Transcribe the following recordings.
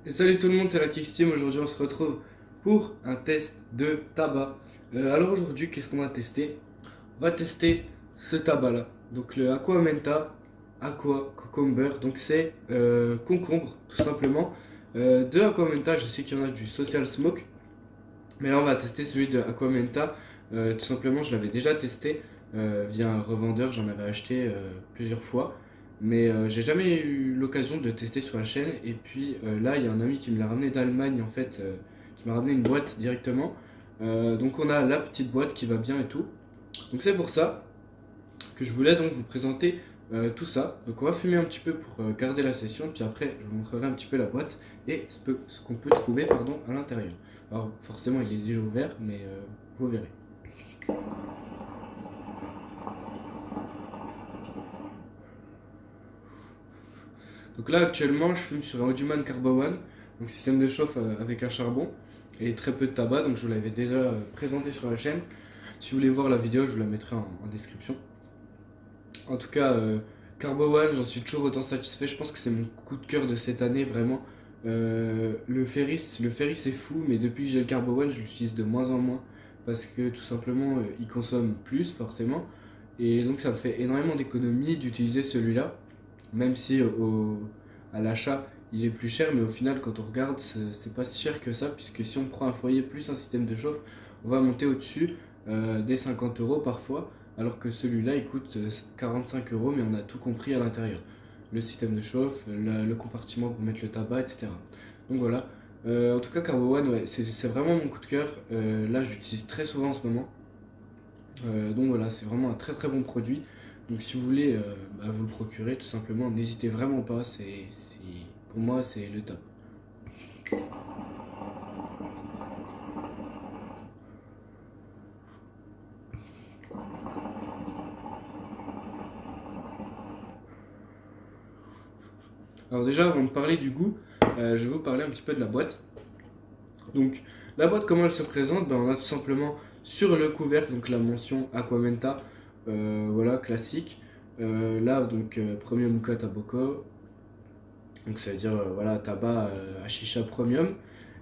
Et salut tout le monde, c'est la Kixteam. Aujourd'hui, on se retrouve pour un test de tabac. Alors aujourd'hui, qu'est-ce qu'on va tester? On va tester ce tabac-là. Donc le Aqua Menta Aqua Cucumber. Donc c'est concombre, tout simplement. De Aqua Menta, je sais qu'il y en a du Social Smoke. Mais là, on va tester celui de Aqua Menta. Tout simplement, je l'avais déjà testé via un revendeur. J'en avais acheté plusieurs fois. Mais j'ai jamais eu l'occasion de tester sur la chaîne. Et puis là, il y a un ami qui me l'a ramené d'Allemagne, en fait, qui m'a ramené une boîte directement. Donc on a la petite boîte qui va bien et tout. Donc c'est pour ça que je voulais donc vous présenter tout ça. Donc on va fumer un petit peu pour garder la session. Puis après, je vous montrerai un petit peu la boîte et ce qu'on peut trouver pardon, à l'intérieur. Alors forcément, il est déjà ouvert, mais vous verrez. Donc là actuellement je fume sur un Audioman Carbo One, donc système de chauffe avec un charbon et très peu de tabac, donc je vous l'avais déjà présenté sur la chaîne. Si vous voulez voir la vidéo, je vous la mettrai en description. En tout cas, Carbo One, j'en suis toujours autant satisfait. Je pense que c'est mon coup de cœur de cette année vraiment. Le Ferris c'est fou, mais depuis que j'ai le Carbo One, je l'utilise de moins en moins parce que tout simplement il consomme plus forcément et donc ça me fait énormément d'économies d'utiliser celui-là. Même si à l'achat il est plus cher, mais au final quand on regarde c'est pas si cher que ça, puisque si on prend un foyer plus un système de chauffe, on va monter au-dessus des 50 euros parfois, alors que celui-là il coûte 45 euros, mais on a tout compris à l'intérieur. Le système de chauffe, le compartiment pour mettre le tabac, etc. Donc voilà. En tout cas Carbo One, ouais, c'est vraiment mon coup de cœur. Là j'utilise très souvent en ce moment. Donc voilà, c'est vraiment un très très bon produit. Donc si vous voulez vous le procurer, tout simplement, n'hésitez vraiment pas. Pour moi, c'est le top. Alors déjà, avant de parler du goût, je vais vous parler un petit peu de la boîte. Donc la boîte, comment elle se présente? On a tout simplement sur le couvercle donc la mention Aquamenta, voilà, classique. Là, donc Premium Muka Tabako, donc ça veut dire voilà, tabac à chicha premium.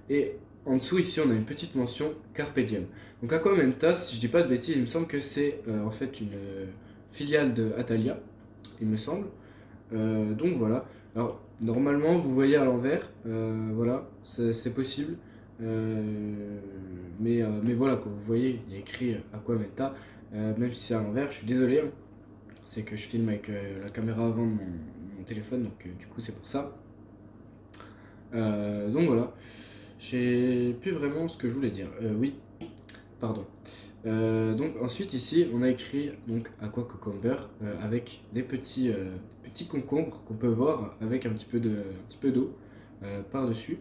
Et en dessous, ici, on a une petite mention Carpe Diem. Donc Aquamenta, si je dis pas de bêtises, il me semble que c'est en fait une filiale de Atalia, il me semble. Donc voilà. Alors normalement, vous voyez à l'envers, voilà, c'est possible. Mais voilà, quoi, vous voyez, il y a écrit Aquamenta, même si c'est à l'envers, je suis désolé, hein. C'est que je filme avec la caméra avant de mon téléphone, donc du coup c'est pour ça. Donc voilà, j'ai plus vraiment ce que je voulais dire. Oui, pardon. Donc ensuite ici on a écrit donc Aqua Cucumber avec des petits concombres qu'on peut voir avec un petit peu d'eau par dessus.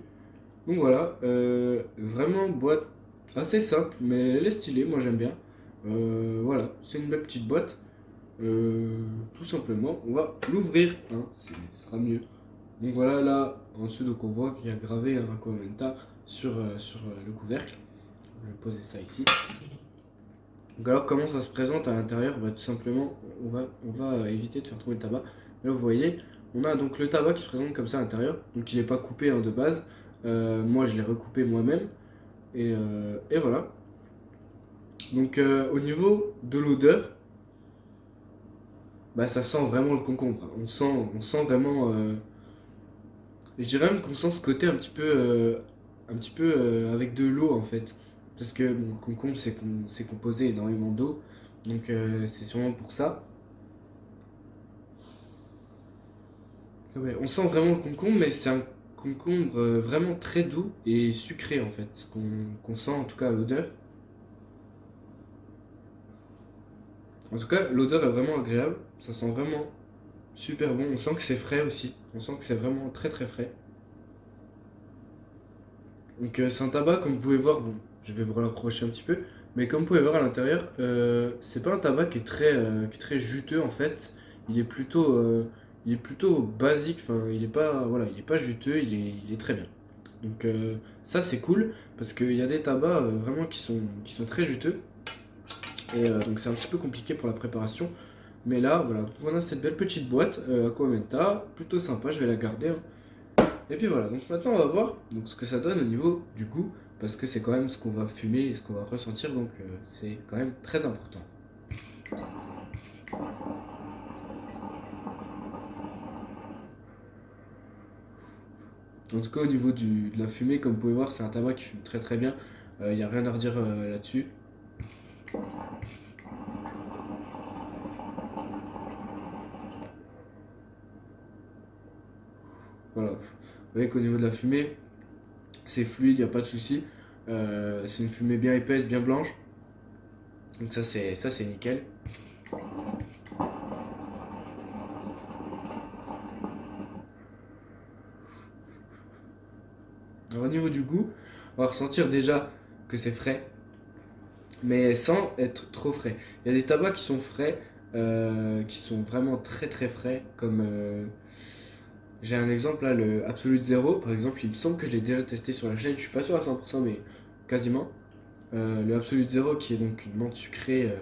Donc voilà, vraiment boîte assez simple mais elle est stylée, moi j'aime bien. Voilà, c'est une belle petite boîte. Tout simplement, on va l'ouvrir, hein, ce sera mieux. Donc voilà, là en dessous donc on voit qu'il y a gravé un Aquamenta sur le couvercle. Je vais poser ça ici. Donc alors comment ça se présente à l'intérieur? Tout simplement on va éviter de faire trop le tabac. Là vous voyez, on a donc le tabac qui se présente comme ça à l'intérieur. Donc il n'est pas coupé hein, de base. Moi je l'ai recoupé moi-même. Et voilà. Donc au niveau de l'odeur, ça sent vraiment le concombre. On sent vraiment. Je dirais même qu'on sent ce côté un petit peu avec de l'eau en fait. Parce que bon, le concombre c'est composé énormément d'eau. Donc c'est sûrement pour ça. Ouais, on sent vraiment le concombre, mais c'est un concombre vraiment très doux et sucré en fait. Qu'on sent en tout cas à l'odeur. En tout cas, l'odeur est vraiment agréable. Ça sent vraiment super bon. On sent que c'est frais aussi. On sent que c'est vraiment très très frais. Donc c'est un tabac, comme vous pouvez voir, bon, je vais vous rapprocher un petit peu, mais comme vous pouvez voir à l'intérieur, c'est pas un tabac qui est très juteux en fait. Il est plutôt, euh, il est plutôt basique. Enfin, il est pas, voilà, il est pas juteux, il est très bien. Donc ça c'est cool parce qu'il y a des tabacs vraiment qui sont très juteux et donc c'est un petit peu compliqué pour la préparation. Mais là, voilà, on a cette belle petite boîte Aquamenta, plutôt sympa, je vais la garder, hein. Et puis voilà, donc maintenant on va voir donc, ce que ça donne au niveau du goût, parce que c'est quand même ce qu'on va fumer et ce qu'on va ressentir, donc c'est quand même très important. En tout cas, au niveau de la fumée, comme vous pouvez voir, c'est un tabac qui fume très très bien. Il n'y a rien à redire là-dessus. Voilà. Vous voyez qu'au niveau de la fumée, c'est fluide, il n'y a pas de souci. C'est une fumée bien épaisse, bien blanche. Donc ça c'est nickel. Alors, au niveau du goût, on va ressentir déjà que c'est frais, mais sans être trop frais. Il y a des tabacs qui sont frais, qui sont vraiment très très frais, comme j'ai un exemple là, le Absolute Zero par exemple, il me semble que je l'ai déjà testé sur la chaîne, je suis pas sûr à 100%, mais quasiment. Le Absolute Zero qui est donc une menthe sucrée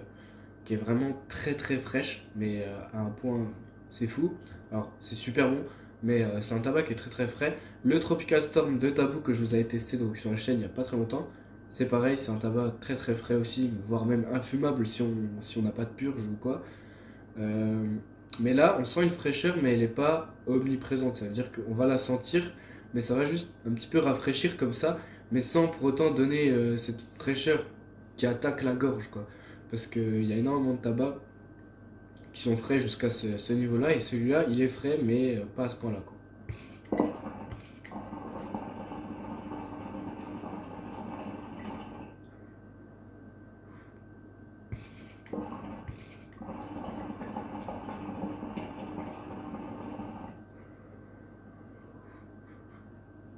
qui est vraiment très très fraîche, mais à un point c'est fou. Alors c'est super bon, mais c'est un tabac qui est très très frais. Le Tropical Storm de Tabou que je vous avais testé donc sur la chaîne il n'y a pas très longtemps, c'est pareil, c'est un tabac très très frais aussi, voire même infumable si on n'a pas de purge ou quoi. Euh, mais là, on sent une fraîcheur, mais elle n'est pas omniprésente. Ça veut dire qu'on va la sentir, mais ça va juste un petit peu rafraîchir comme ça, mais sans pour autant donner cette fraîcheur qui attaque la gorge, quoi. Parce qu'il y a énormément de tabacs qui sont frais jusqu'à ce niveau-là, et celui-là, il est frais, mais pas à ce point-là, quoi.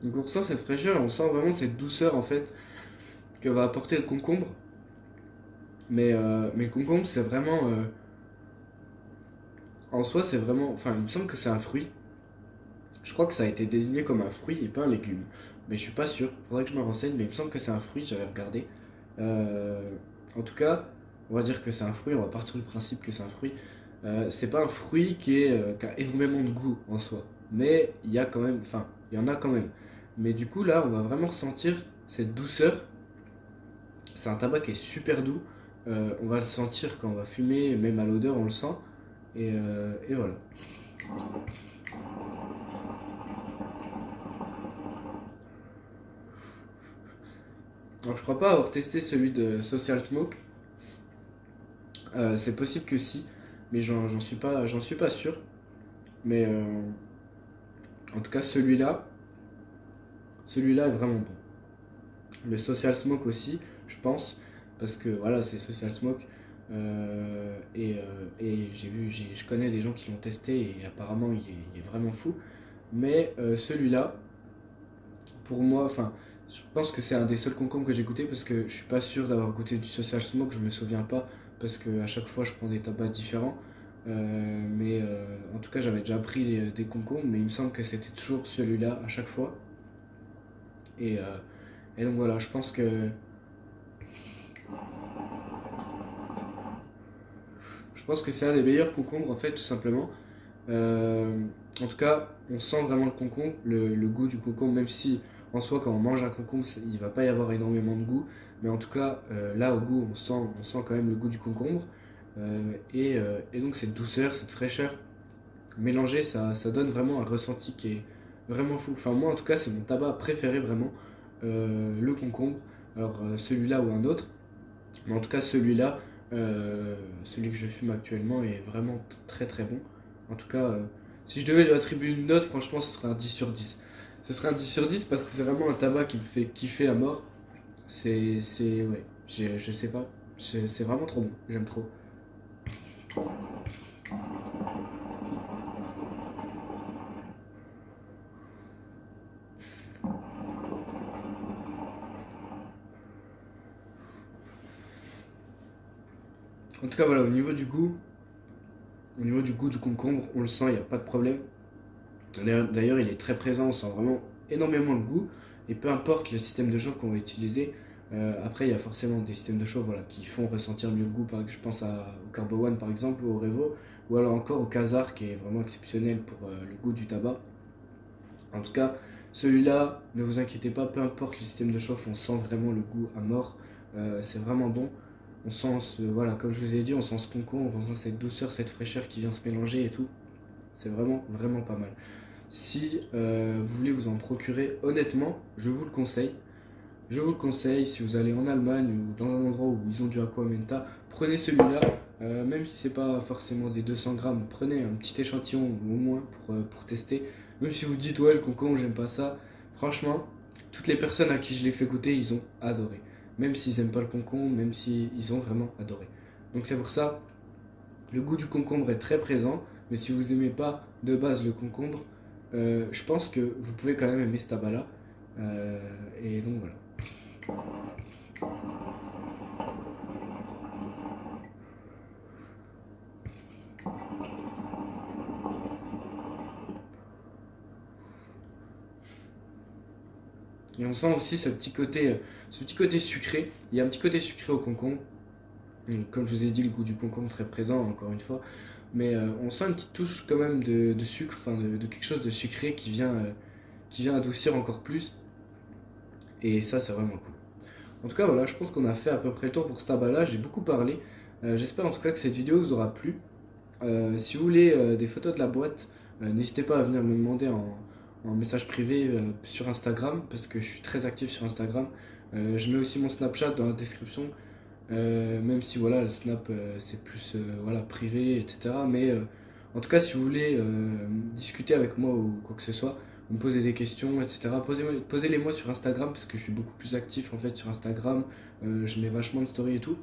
Donc on ressent cette fraîcheur, on sent vraiment cette douceur en fait que va apporter le concombre. Mais le concombre, c'est vraiment. En soi, c'est vraiment. Enfin, il me semble que c'est un fruit. Je crois que ça a été désigné comme un fruit et pas un légume. Mais je suis pas sûr. Faudrait que je me renseigne. Mais il me semble que c'est un fruit, j'avais regardé. Euh, En tout cas, on va dire que c'est un fruit. On va partir du principe que c'est un fruit. C'est pas un fruit qui a énormément de goût en soi. Mais il y a quand même. Enfin, il y en a quand même. Mais du coup, là, on va vraiment ressentir cette douceur. C'est un tabac qui est super doux. On va le sentir quand on va fumer, même à l'odeur, on le sent. Et voilà. Alors, je crois pas avoir testé celui de Social Smoke. C'est possible que si, mais j'en suis pas sûr. Mais en tout cas, celui-là est vraiment bon. Le Social Smoke aussi, je pense, parce que voilà, c'est Social Smoke. Et je connais des gens qui l'ont testé et apparemment il est vraiment fou. Mais celui-là, pour moi, enfin, je pense que c'est un des seuls concombres que j'ai goûté parce que je suis pas sûr d'avoir goûté du Social Smoke, je me souviens pas parce que à chaque fois je prends des tabacs différents. Mais en tout cas, j'avais déjà pris des concombres, mais il me semble que c'était toujours celui-là à chaque fois. Et, euh, et donc voilà, je pense que c'est un des meilleurs concombres en fait, tout simplement. Euh, En tout cas, on sent vraiment le concombre, le goût du concombre, même si en soi, quand on mange un concombre, il va pas y avoir énormément de goût. Mais en tout cas, là, au goût, on sent quand même le goût du concombre. Et donc, cette douceur, cette fraîcheur mélangée, ça donne vraiment un ressenti qui est vraiment fou. Enfin, moi, en tout cas, c'est mon tabac préféré, vraiment, le concombre. Alors, celui-là ou un autre. Mais en tout cas, celui que je fume actuellement est vraiment très très bon. En tout cas, si je devais lui attribuer une note, franchement, ce serait un 10 sur 10. Ce serait un 10 sur 10 parce que c'est vraiment un tabac qui me fait kiffer à mort. Ouais, je sais pas. C'est vraiment trop bon, j'aime trop. En tout cas, voilà, au niveau du goût du concombre, on le sent, il n'y a pas de problème. D'ailleurs, il est très présent, on sent vraiment énormément le goût. Et peu importe le système de chauffe qu'on va utiliser, après il y a forcément des systèmes de chauffe voilà, qui font ressentir mieux le goût. Je pense au Carbo One par exemple, ou au Revo, ou alors encore au Kazar qui est vraiment exceptionnel pour le goût du tabac. En tout cas, Celui-là, ne vous inquiétez pas, peu importe le système de chauffe, on sent vraiment le goût à mort. C'est vraiment bon. On sent, voilà, comme je vous ai dit, on sent ce concombre, on sent cette douceur, cette fraîcheur qui vient se mélanger et tout. C'est vraiment, vraiment pas mal. Si vous voulez vous en procurer, honnêtement, je vous le conseille. Je vous le conseille, si vous allez en Allemagne ou dans un endroit où ils ont du Aqua Menta, prenez celui-là. Même si c'est pas forcément des 200 grammes, prenez un petit échantillon au moins pour tester. Même si vous dites ouais le concombre j'aime pas ça, franchement, toutes les personnes à qui je l'ai fait goûter, ils ont adoré. Même s'ils aiment pas le concombre, même s'ils ont vraiment adoré. Donc c'est pour ça, le goût du concombre est très présent, mais si vous aimez pas de base le concombre, je pense que vous pouvez quand même aimer ce tabac-là. Et donc voilà. Et on sent aussi ce petit côté sucré. Il y a un petit côté sucré au concombre. Donc, comme je vous ai dit, le goût du concombre très présent, encore une fois. Mais on sent une petite touche quand même de sucre, enfin de quelque chose de sucré qui vient adoucir encore plus. Et ça, c'est vraiment cool. En tout cas, voilà, je pense qu'on a fait à peu près le tour pour ce tabac-là. J'ai beaucoup parlé. J'espère en tout cas que cette vidéo vous aura plu. Si vous voulez des photos de la boîte, n'hésitez pas à venir me demander en message privé sur Instagram, parce que je suis très actif sur Instagram. Je mets aussi mon Snapchat dans la description, même si voilà, le Snap c'est plus voilà, privé, etc. Mais en tout cas, si vous voulez discuter avec moi ou quoi que ce soit, vous me posez des questions, etc. Posez-les moi sur Instagram, parce que je suis beaucoup plus actif en fait sur Instagram. Je mets vachement de stories et tout.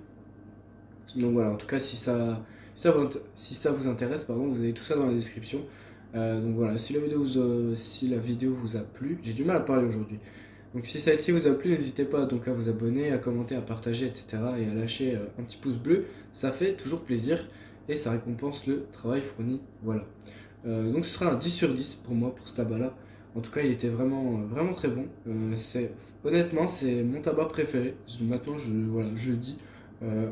Donc voilà, en tout cas, si ça vous intéresse, pardon, vous avez tout ça dans la description. Donc voilà, si la vidéo vous a plu, j'ai du mal à parler aujourd'hui. Donc si celle-ci vous a plu, n'hésitez pas donc à vous abonner, à commenter, à partager, etc. Et à lâcher un petit pouce bleu. Ça fait toujours plaisir et ça récompense le travail fourni. Voilà. Donc ce sera un 10 sur 10 pour moi, pour ce tabac-là. En tout cas, il était vraiment, vraiment très bon. Honnêtement, c'est mon tabac préféré. Maintenant, voilà, je le dis.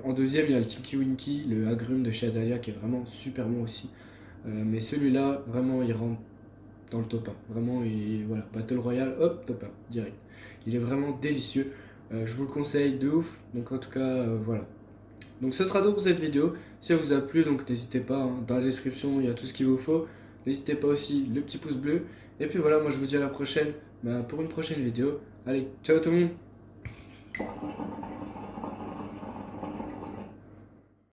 En deuxième, il y a le Tinky Winky, le agrume de chez Adalia, qui est vraiment super bon aussi. Mais celui-là, vraiment, il rentre dans le top 1. Vraiment, voilà, Battle Royale, hop, top 1, direct. Il est vraiment délicieux. Je vous le conseille de ouf. Donc en tout cas, voilà. Donc ce sera tout pour cette vidéo. Si elle vous a plu, donc n'hésitez pas, hein, dans la description, il y a tout ce qu'il vous faut. N'hésitez pas aussi le petit pouce bleu. Et puis voilà, moi je vous dis à la prochaine pour une prochaine vidéo. Allez, ciao tout le monde!